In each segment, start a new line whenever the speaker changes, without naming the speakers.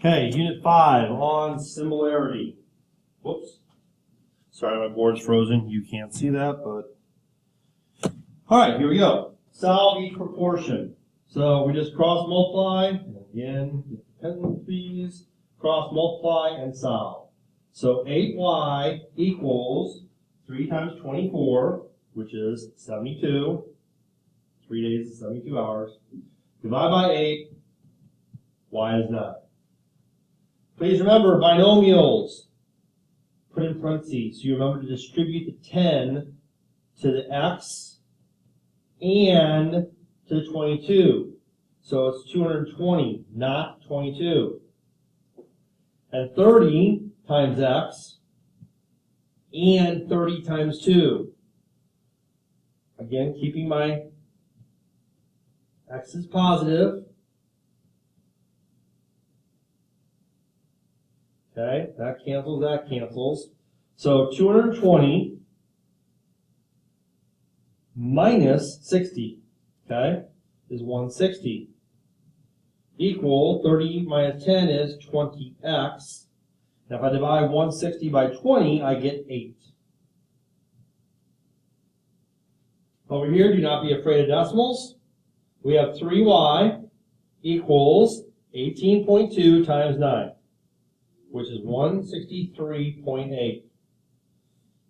Okay, Unit 5 on similarity. Whoops. Sorry, my board's frozen. You can't see that, but... Alright, here we go. Solve each proportion. So we just cross multiply, and again, penalties, cross multiply, and solve. So 8y equals 3 times 24, which is 72. 3 days is 72 hours. Divide by 8, y is 9. Please remember binomials. Put in parentheses. So you remember to distribute the 10 to the x and to the 22. So it's 220, not 22. And 30 times x and 30 times 2. Again, keeping my x is positive. Okay, that cancels. So 220 minus 60, okay, is 160. Equal 30 minus 10 is 20x. Now if I divide 160 by 20, I get 8. Over here, do not be afraid of decimals. We have 3y equals 18.2 times 9. Which is 163.8.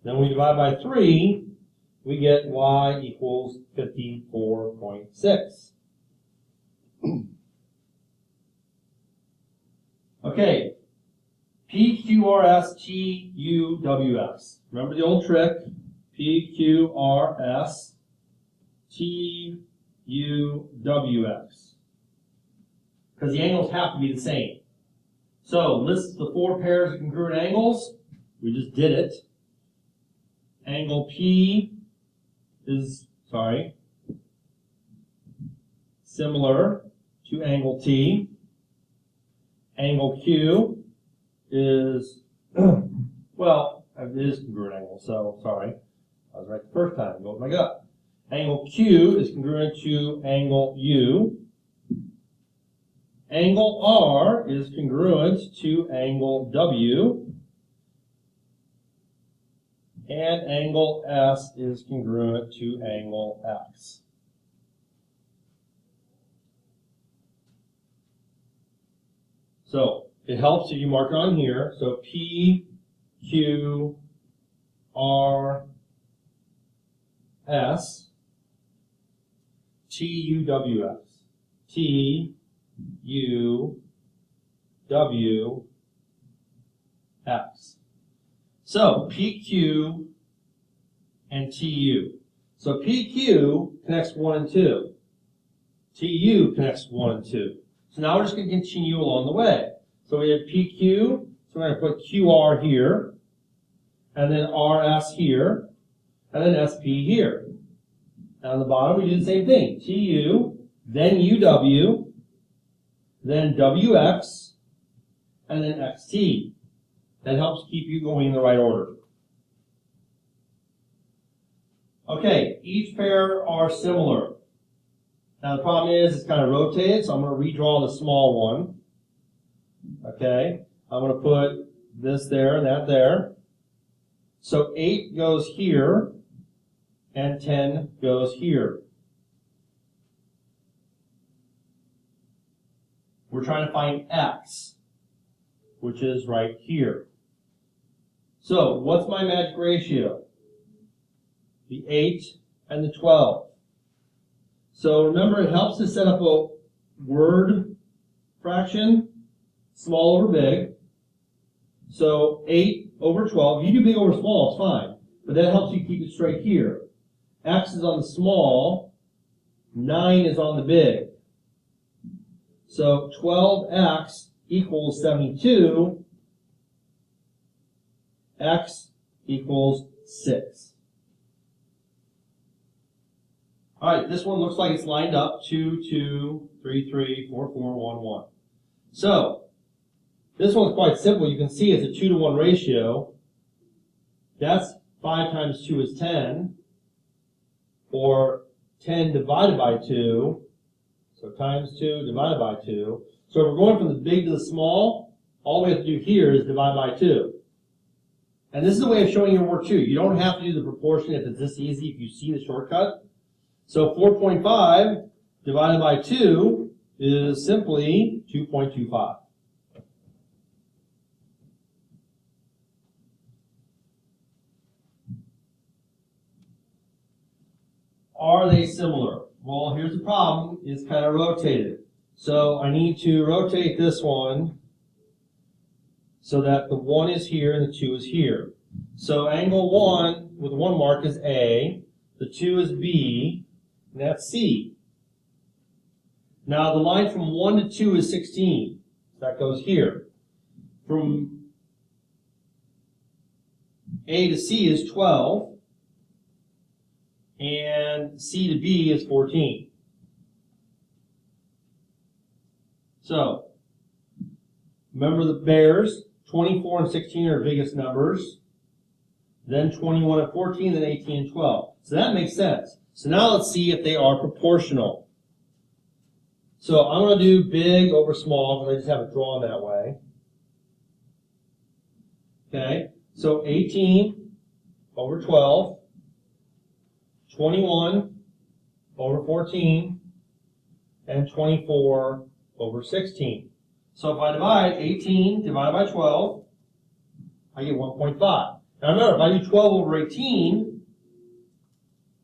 Then we divide by 3, we get y equals 54.6. Okay, P, Q, R, S, T, U, W, X. Remember the old trick? P, Q, R, S, T, U, W, X. Because the angles have to be the same. So, list the 4 pairs of congruent angles. We just did it. Angle P is, similar to angle T. Angle Q is, well, it is congruent angle, so, sorry. I was right the first time. Go with my gut. Angle Q is congruent to angle U. Angle R is congruent to angle W, and angle S is congruent to angle X. So it helps if you mark it on here. So P, Q, R, S, T, U, W, X. T, U, W, X. So, PQ and TU. So, PQ connects 1 and 2. TU connects 1 and 2. So now we're just going to continue along the way. So we have PQ, so we're going to put QR here, and then RS here, and then SP here. And on the bottom we do the same thing. TU, then UW, then WX, and then XT. That helps keep you going in the right order. Okay, each pair are similar. Now the problem is it's kind of rotated, so I'm going to redraw the small one. Okay, I'm going to put this there and that there. So 8 goes here, and 10 goes here. We're trying to find x, which is right here. So, what's my magic ratio? The 8 and the 12. So, remember, it helps to set up a word fraction, small over big. So, 8 over 12. You do big over small, it's fine. But that helps you keep it straight here. X is on the small, 9 is on the big. So 12x equals 72, x equals 6. All right, this one looks like it's lined up, 2, 2, 3, 3, 4, 4, 1, 1. So this one's quite simple. You can see it's a 2-to-1 ratio. That's 5 times 2 is 10, or 10 divided by 2. So times 2 divided by 2. So we're going from the big to the small. all we have to do here is divide by 2. And this is a way of showing your work too. You don't have to do the proportion if it's this easy, if you see the shortcut. So 4.5 divided by 2 is simply 2.25. Are they similar? Well, here's the problem. It's kind of rotated. So I need to rotate this one so that the 1 is here and the 2 is here. So angle 1 with 1 mark is A, the 2 is B, and that's C. Now the line from 1 to 2 is 16. That goes here. From A to C is 12. And C to B is 14. So, remember the pairs, 24 and 16 are the biggest numbers, then 21 and 14, then 18 and 12. So that makes sense. So now let's see if they are proportional. So I'm going to do big over small because I just have it drawn that way. Okay, so 18 over 12. 21 over 14, and 24 over 16. So if I divide 18 divided by 12, I get 1.5. Now remember, if I do 12 over 18,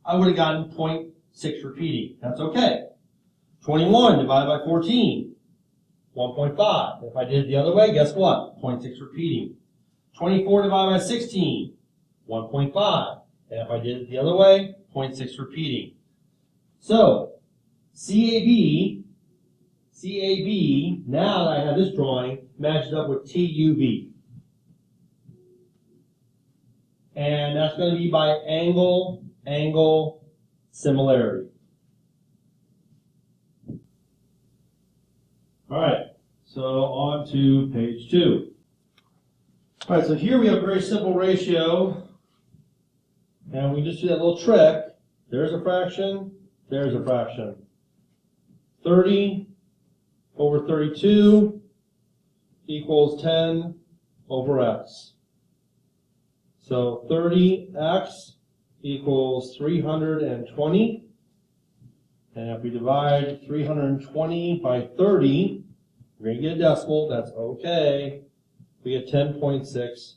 I would have gotten 0.6 repeating. That's okay. 21 divided by 14, 1.5. If I did it the other way, guess what? 0.6 repeating. 24 divided by 16, 1.5. And if I did it the other way, 0.6 repeating. So, CAB, now that I have this drawing, matches up with TUV. And that's going to be by angle, similarity. All right, so on to page 2. All right, so here we have a very simple ratio. And we just do that little trick. There's a fraction, there's a fraction. 30 over 32 equals 10 over x. So 30x equals 320. And if we divide 320 by 30, we're going to get a decimal. That's okay. We get 10.6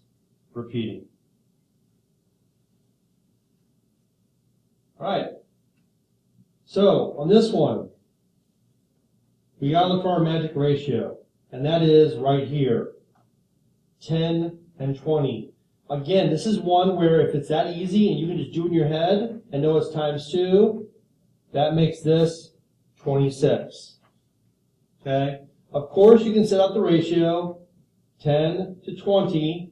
repeating. All right. So on this one, we got to look for our magic ratio, and that is right here, 10 and 20. Again, this is one where if it's that easy and you can just do it in your head and know it's times 2, that makes this 26. Okay? Of course, you can set up the ratio 10 to 20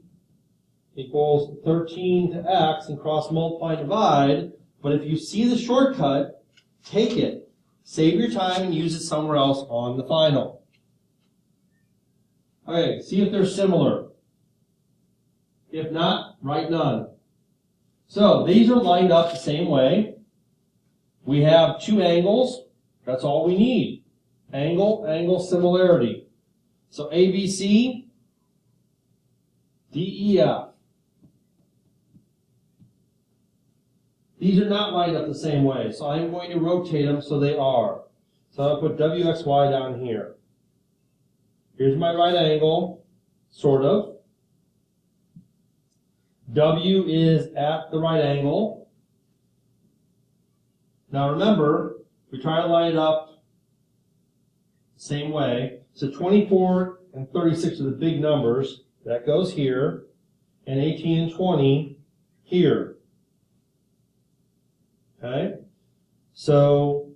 equals 13 to x and cross multiply and divide. But if you see the shortcut, take it. Save your time and use it somewhere else on the final. Okay, see if they're similar. If not, write none. So these are lined up the same way. We have 2 angles. That's all we need. Angle, similarity. So ABC, DEF. These are not lined up the same way, so I'm going to rotate them so they are. So I'll put WXY down here. Here's my right angle, sort of. W is at the right angle. Now remember, we try to line it up the same way. So 24 and 36 are the big numbers. That goes here. And 18 and 20 here. Okay, so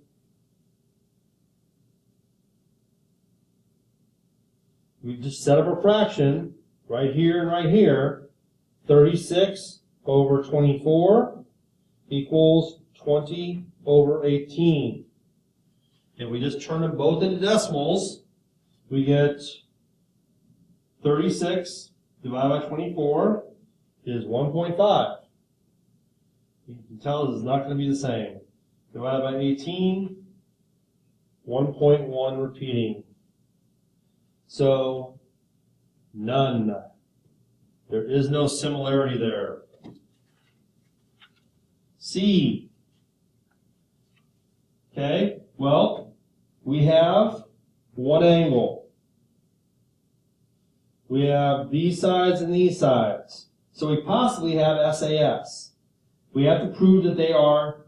we just set up a fraction right here and right here. 36 over 24 equals 20 over 18. If we just turn them both into decimals, we get 36 divided by 24 is 1.5. You can tell this is not going to be the same. Divided by 18, 1.1 repeating. So None. There is no similarity there. C. Okay, well, we have one angle. We have these sides and these sides. So we possibly have SAS. We have to prove that they are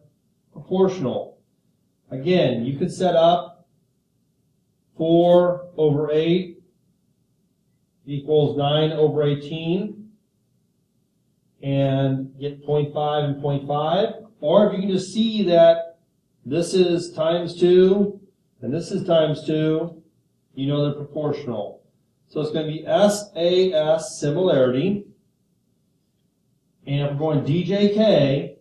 proportional. Again, you could set up 4 over 8 equals 9 over 18 and get 0.5 and 0.5. Or if you can just see that this is times 2 and this is times 2, you know they're proportional. So it's going to be SAS, similarity. And if we're going DJK,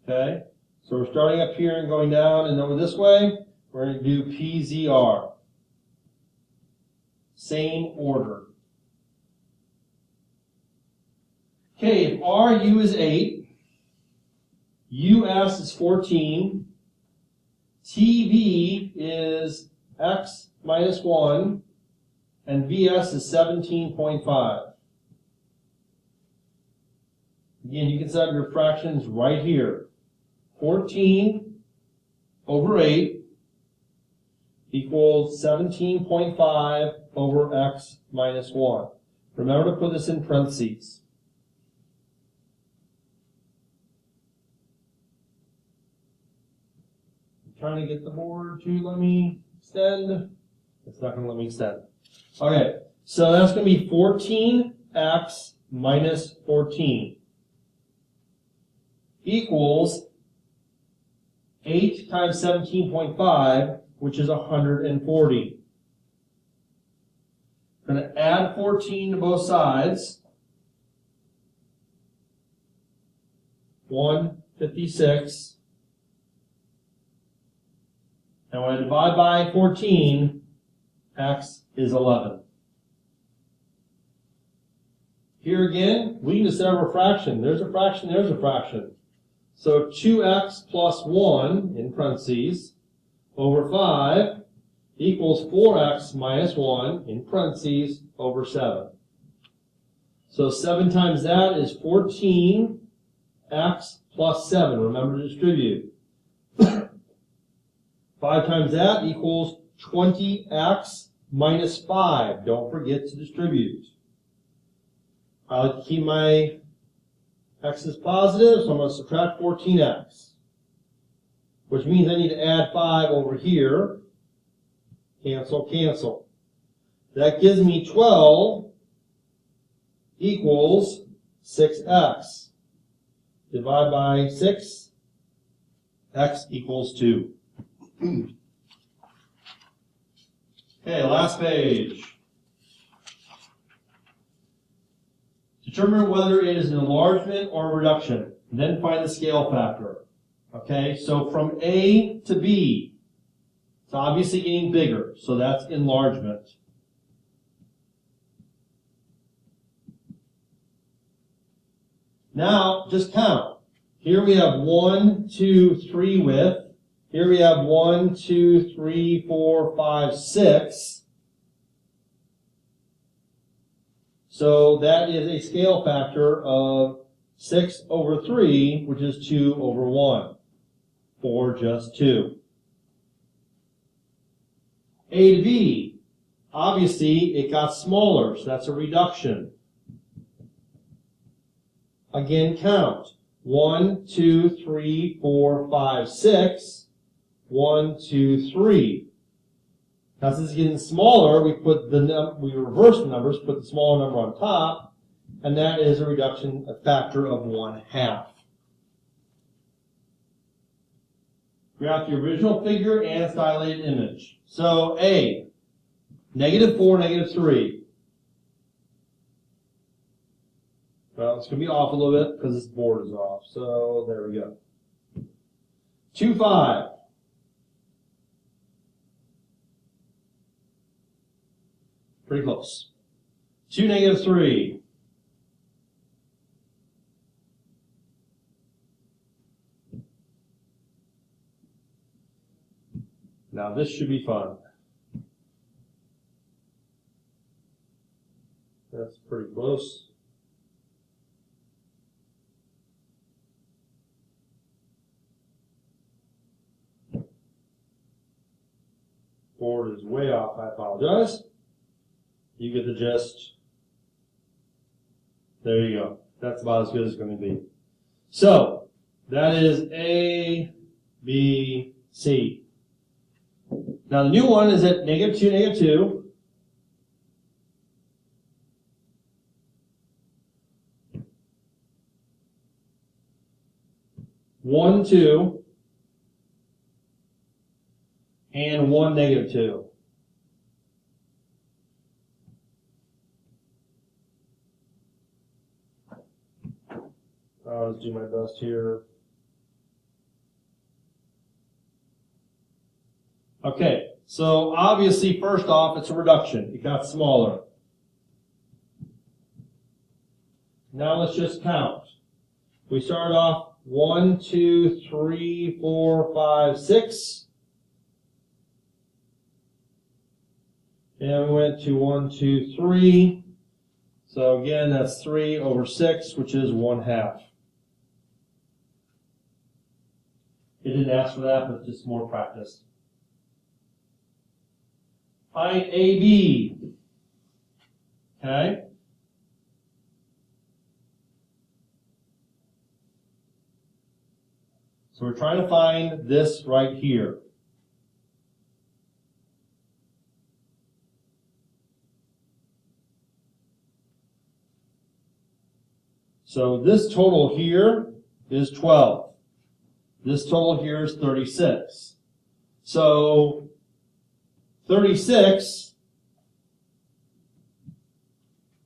okay, so we're starting up here and going down and over this way, we're going to do PZR. Same order. Okay, if RU is 8, US is 14, TV is X minus 1, and VS is 17.5. Again, you can set up your fractions right here. 14 over 8 equals 17.5 over X minus 1. Remember to put this in parentheses. I'm trying to get the board to let me extend. It's not going to let me extend. Okay, so that's going to be 14x minus 14 equals 8 times 17.5, which is 140. I'm going to add 14 to both sides. 156. And when I divide by 14, x is 11. Here again, we can just set up a fraction. There's a fraction, there's a fraction. So 2x plus 1, in parentheses, over 5 equals 4x minus 1, in parentheses, over 7. So 7 times that is 14x plus 7. Remember to distribute. 5 times that equals 20x minus 5. Don't forget to distribute. I like to keep my x's positive, so I'm going to subtract 14x. Which means I need to add 5 over here. Cancel, cancel. That gives me 12 equals 6x. Divide by 6, x equals 2. Okay, last page. Determine whether it is an enlargement or a reduction. Then find the scale factor. Okay, so from A to B, it's obviously getting bigger, so that's enlargement. Now, just count. Here we have 1, 2, 3 width. Here we have 1, 2, 3, 4, 5, 6. So that is a scale factor of 6 over 3, which is 2 over 1, or just 2. A to B, obviously it got smaller, so that's a reduction. Again, count. 1, 2, 3, 4, 5, 6. 1, 2, 3. As this is getting smaller, we reverse the numbers, put the smaller number on top, and that is a reduction, a factor of 1/2. Graph the original figure and its dilated image. So A, -4, -3. Well, it's going to be off a little bit because this board is off. So there we go. 2, 5. Pretty close. 2, -3. Now this should be fun. That's pretty close. Board is way off, I apologize. You get the gist. There you go. That's about as good as it's going to be. So, that is A, B, C. Now the new one is at -2, -2. One, 2, and 1, -2. I'll just do my best here. Okay, so obviously first off it's a reduction. It got smaller. Now let's just count. We started off 1, 2, 3, 4, 5, 6. And we went to 1, 2, 3. So again, that's 3 over 6, which is 1/2. It didn't ask for that, but just more practice. Find AB. Okay? So we're trying to find this right here. So this total here is 12. This total here is 36. So 36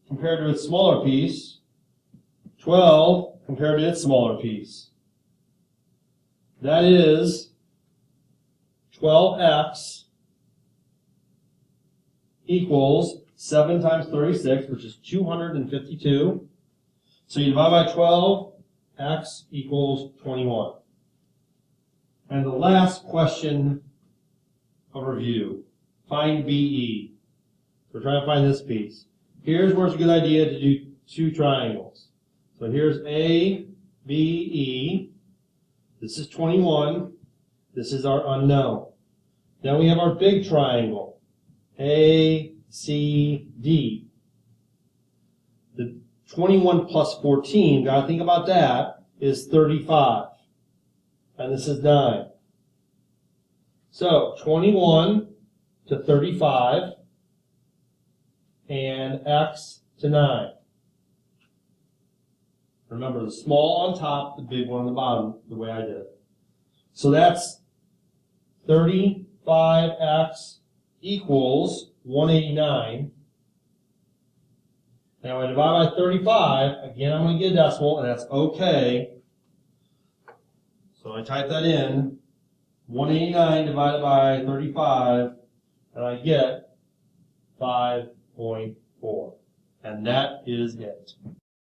compared to its smaller piece, 12 compared to its smaller piece. That is 12x equals 7 times 36, which is 252. So you divide by 12, x equals 21. And the last question of review, find BE. We're trying to find this piece. Here's where it's a good idea to do two triangles. So here's A, B, E. This is 21. This is our unknown. Then we have our big triangle, A, C, D. The 21 plus 14, got to think about that, is 35. And this is 9. So 21 to 35 and x to 9. Remember, the small on top, the big one on the bottom, the way I did it. So that's 35x equals 189. Now when I divide by 35, again I'm going to get a decimal, and that's okay. So I type that in, 189 divided by 35, and I get 5.4. And that is it.